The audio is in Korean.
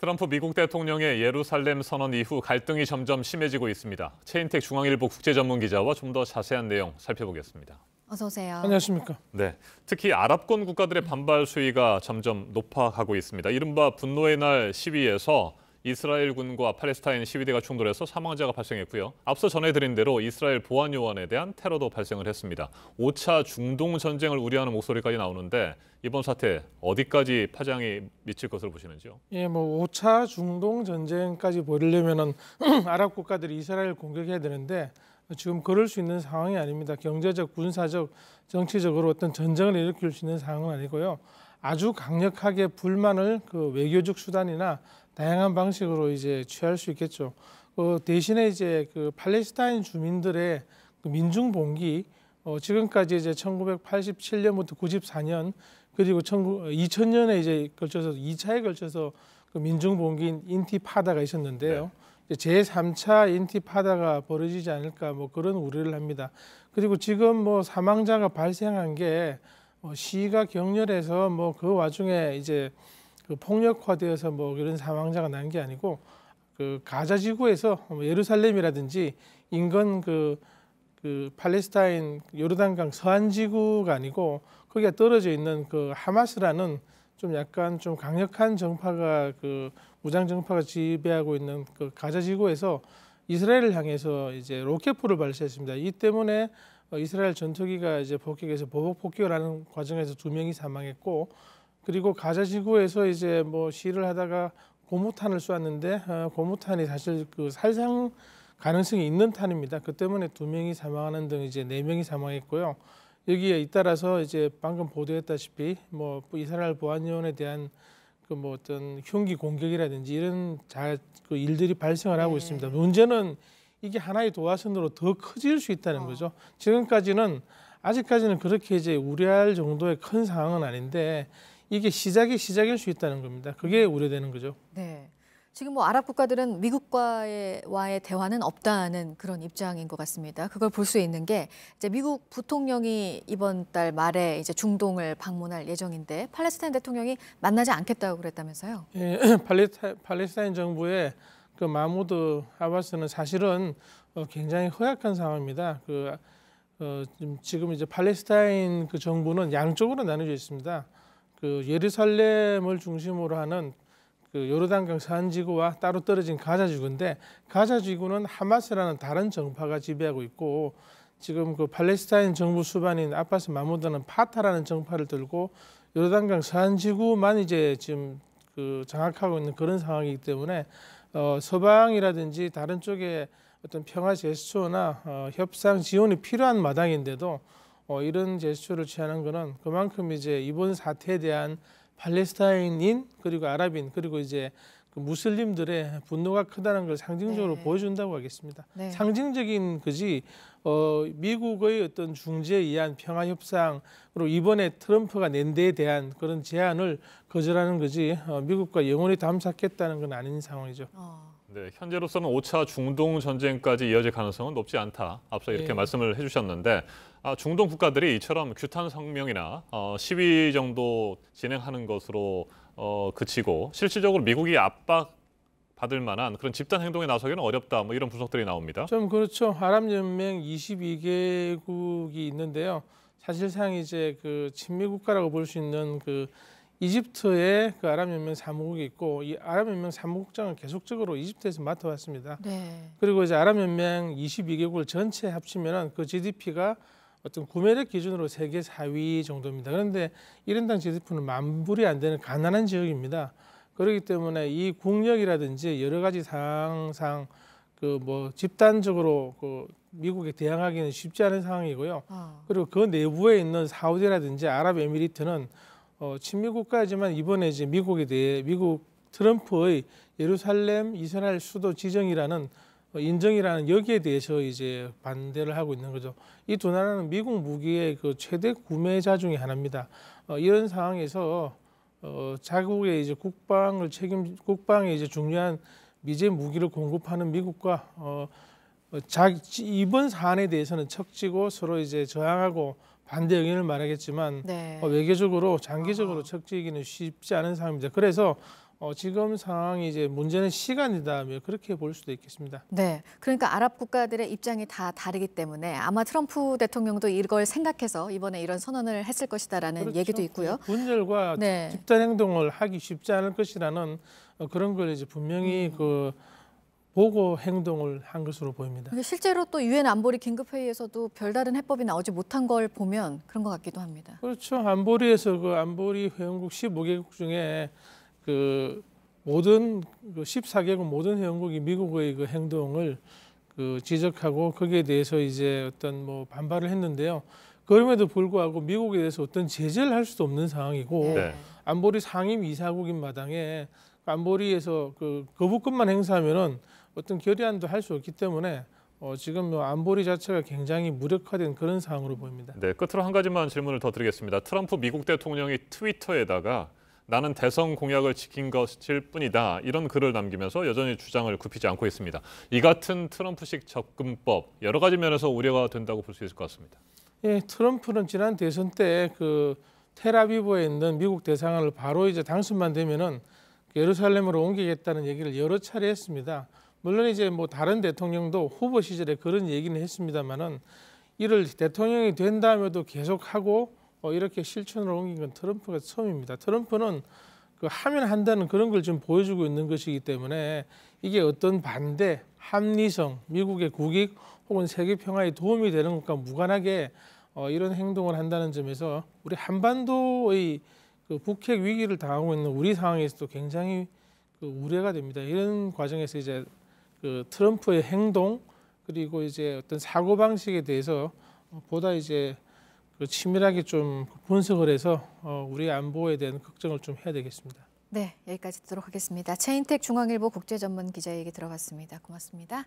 트럼프 미국 대통령의 예루살렘 선언 이후 갈등이 점점 심해지고 있습니다. 최인택 중앙일보 국제전문기자와 좀 더 자세한 내용 살펴보겠습니다. 어서 오세요. 안녕하십니까. 네, 특히 아랍권 국가들의 반발 수위가 점점 높아가고 있습니다. 이른바 분노의 날 시위에서 이스라엘군과 팔레스타인 시위대가 충돌해서 사망자가 발생했고요. 앞서 전해드린 대로 이스라엘 보안요원에 대한 테러도 발생을 했습니다. 5차 중동 전쟁을 우려하는 목소리까지 나오는데 이번 사태 어디까지 파장이 미칠 것으로 보시는지요? 예, 5차 중동 전쟁까지 벌이려면은 아랍 국가들이 이스라엘 공격해야 되는데 지금 그럴 수 있는 상황이 아닙니다. 경제적, 군사적, 정치적으로 어떤 전쟁을 일으킬 수 있는 상황은 아니고요. 아주 강력하게 불만을 외교적 수단이나 다양한 방식으로 이제 취할 수 있겠죠. 대신에 이제 팔레스타인 주민들의 민중 봉기, 지금까지 이제 1987년부터 94년 그리고 2000년에 이제 걸쳐서 2차에 걸쳐서 민중 봉기인 인티파다가 있었는데요. 네. 제3차 인티파다가 벌어지지 않을까 그런 우려를 합니다. 그리고 지금 사망자가 발생한 게 시위가 격렬해서 그 와중에 이제 폭력화되어서 이런 사망자가 난 게 아니고 가자 지구에서 예루살렘이라든지 인근 팔레스타인 요르단강 서안 지구가 아니고 거기가 떨어져 있는 하마스라는 좀 약간 좀 강력한 정파가 무장 정파가 지배하고 있는 가자 지구에서 이스라엘을 향해서 이제 로켓포를 발사했습니다. 이 때문에 이스라엘 전투기가 이제 폭격해서 보복 폭격을 하는 과정에서 2명이 사망했고, 그리고 가자 지구에서 이제 시위를 하다가 고무탄을 쏘았는데 고무탄이 사실 살상 가능성이 있는 탄입니다. 그 때문에 2명이 사망하는 등 이제 4명이 사망했고요. 여기에 잇따라서 이제 방금 보도했다시피 이스라엘 보안요원에 대한 어떤 흉기 공격이라든지 이런 일들이 발생을 하고 있습니다. 문제는 이게 하나의 도화선으로 더 커질 수 있다는 거죠. 지금까지는 아직까지는 그렇게 이제 우려할 정도의 큰 상황은 아닌데 이게 시작일 수 있다는 겁니다. 그게 우려되는 거죠. 네. 지금 아랍 국가들은 미국과의 대화는 없다는 그런 입장인 것 같습니다. 그걸 볼 수 있는 게 이제 미국 부통령이 이번 달 말에 이제 중동을 방문할 예정인데 팔레스타인 대통령이 만나지 않겠다고 그랬다면서요? 예, 팔레스타인 정부의 마무드 아바스는 사실은 굉장히 허약한 상황입니다. 지금 이제 팔레스타인 정부는 양쪽으로 나눠져 있습니다. 예루살렘을 중심으로 하는 요르단강 서안지구와 따로 떨어진 가자지구인데, 가자지구는 하마스라는 다른 정파가 지배하고 있고, 지금 팔레스타인 정부 수반인 아바스 마무드는 파타라는 정파를 들고 요르단강 서안지구만 이제 지금 장악하고 있는 그런 상황이기 때문에 서방이라든지 다른 쪽에 어떤 평화 제스처나 협상 지원이 필요한 마당인데도 이런 제스처를 취하는 것은 그만큼 이제 이번 사태에 대한 팔레스타인인 그리고 아랍인 그리고 이제 무슬림들의 분노가 크다는 걸 상징적으로 보여준다고 하겠습니다. 네. 상징적인 거지 미국의 어떤 중재에 의한 평화 협상 그리고 이번에 트럼프가 낸 데에 대한 그런 제안을 거절하는 거지 미국과 영원히 담쌓겠다는 건 아닌 상황이죠. 네, 현재로서는 5차 중동 전쟁까지 이어질 가능성은 높지 않다. 앞서 이렇게 말씀을 해주셨는데 중동 국가들이 이처럼 규탄 성명이나 시위 정도 진행하는 것으로 그치고 실질적으로 미국이 압박받을 만한 그런 집단 행동에 나서기는 어렵다. 이런 분석들이 나옵니다. 좀 그렇죠. 아랍연맹 22개국이 있는데요. 사실상 이제 친미 국가라고 볼 수 있는 이집트의 아랍연맹 사무국이 있고, 이 아랍연맹 사무국장은 계속적으로 이집트에서 맡아왔습니다. 네. 그리고 이제 아랍연맹 22개국을 전체 합치면은 GDP가 어떤 구매력 기준으로 세계 4위 정도입니다. 그런데 1인당 GDP는 만 불이 안 되는 가난한 지역입니다. 그렇기 때문에 이 국력이라든지 여러 가지 상황상 집단적으로 미국에 대항하기는 쉽지 않은 상황이고요. 그리고 그 내부에 있는 사우디라든지 아랍에미리트는 친미 국가이지만 이번에 이제 미국에 대해 미국 트럼프의 예루살렘 이스라엘 수도 지정이라는 인정이라는 여기에 대해서 이제 반대를 하고 있는 거죠. 이 두 나라는 미국 무기의 최대 구매자 중에 하나입니다. 이런 상황에서 자국의 이제 국방에 이제 중요한 미제 무기를 공급하는 미국과 이번 사안에 대해서는 척지고 서로 이제 저항하고 반대 의견을 말하겠지만 외교적으로 장기적으로 척지기는 쉽지 않은 상황입니다. 그래서 지금 상황이 이제 문제는 시간이다, 그렇게 볼 수도 있겠습니다. 네, 그러니까 아랍 국가들의 입장이 다 다르기 때문에 아마 트럼프 대통령도 이걸 생각해서 이번에 이런 선언을 했을 것이다라는 그렇죠. 얘기도 있고요. 분열과 네. 집단 행동을 하기 쉽지 않을 것이라는 그런 걸 이제 분명히 보고 행동을 한 것으로 보입니다. 근데 실제로 또 유엔 안보리 긴급회의에서도 별다른 해법이 나오지 못한 걸 보면 그런 것 같기도 합니다. 그렇죠. 안보리에서 안보리 회원국 15개국 중에 모든 14개국 모든 회원국이 미국의 행동을 지적하고 거기에 대해서 이제 어떤 반발을 했는데요. 그럼에도 불구하고 미국에 대해서 어떤 제재를 할 수도 없는 상황이고 네. 안보리 상임 이사국인 마당에 안보리에서 거부권만 행사하면은 어떤 결의안도 할 수 없기 때문에 지금 안보리 자체가 굉장히 무력화된 그런 상황으로 보입니다. 네, 끝으로 한 가지만 질문을 더 드리겠습니다. 트럼프 미국 대통령이 트위터에다가 나는 대선 공약을 지킨 것일 뿐이다, 이런 글을 남기면서 여전히 주장을 굽히지 않고 있습니다. 이 같은 트럼프식 접근법 여러 가지 면에서 우려가 된다고 볼 수 있을 것 같습니다. 예, 트럼프는 지난 대선 때 텔아비브에 있는 미국 대사관을 바로 이제 당선만 되면은 예루살렘으로 옮기겠다는 얘기를 여러 차례 했습니다. 물론 이제 다른 대통령도 후보 시절에 그런 얘기는 했습니다만은 이를 대통령이 된 다음에도 계속하고 이렇게 실천으로 옮긴 건 트럼프가 처음입니다. 트럼프는 하면 한다는 그런 걸 좀 보여주고 있는 것이기 때문에 이게 어떤 반대, 합리성, 미국의 국익 혹은 세계 평화에 도움이 되는 것과 무관하게 이런 행동을 한다는 점에서 우리 한반도의 북핵 위기를 당하고 있는 우리 상황에서도 굉장히 우려가 됩니다. 이런 과정에서 이제 트럼프의 행동 그리고 이제 어떤 사고 방식에 대해서 보다 이제 치밀하게 좀 분석을 해서 우리 안보에 대한 걱정을 좀 해야 되겠습니다. 네, 여기까지 듣도록 하겠습니다. 최인택 중앙일보 국제전문 기자 얘기 들어봤습니다. 고맙습니다.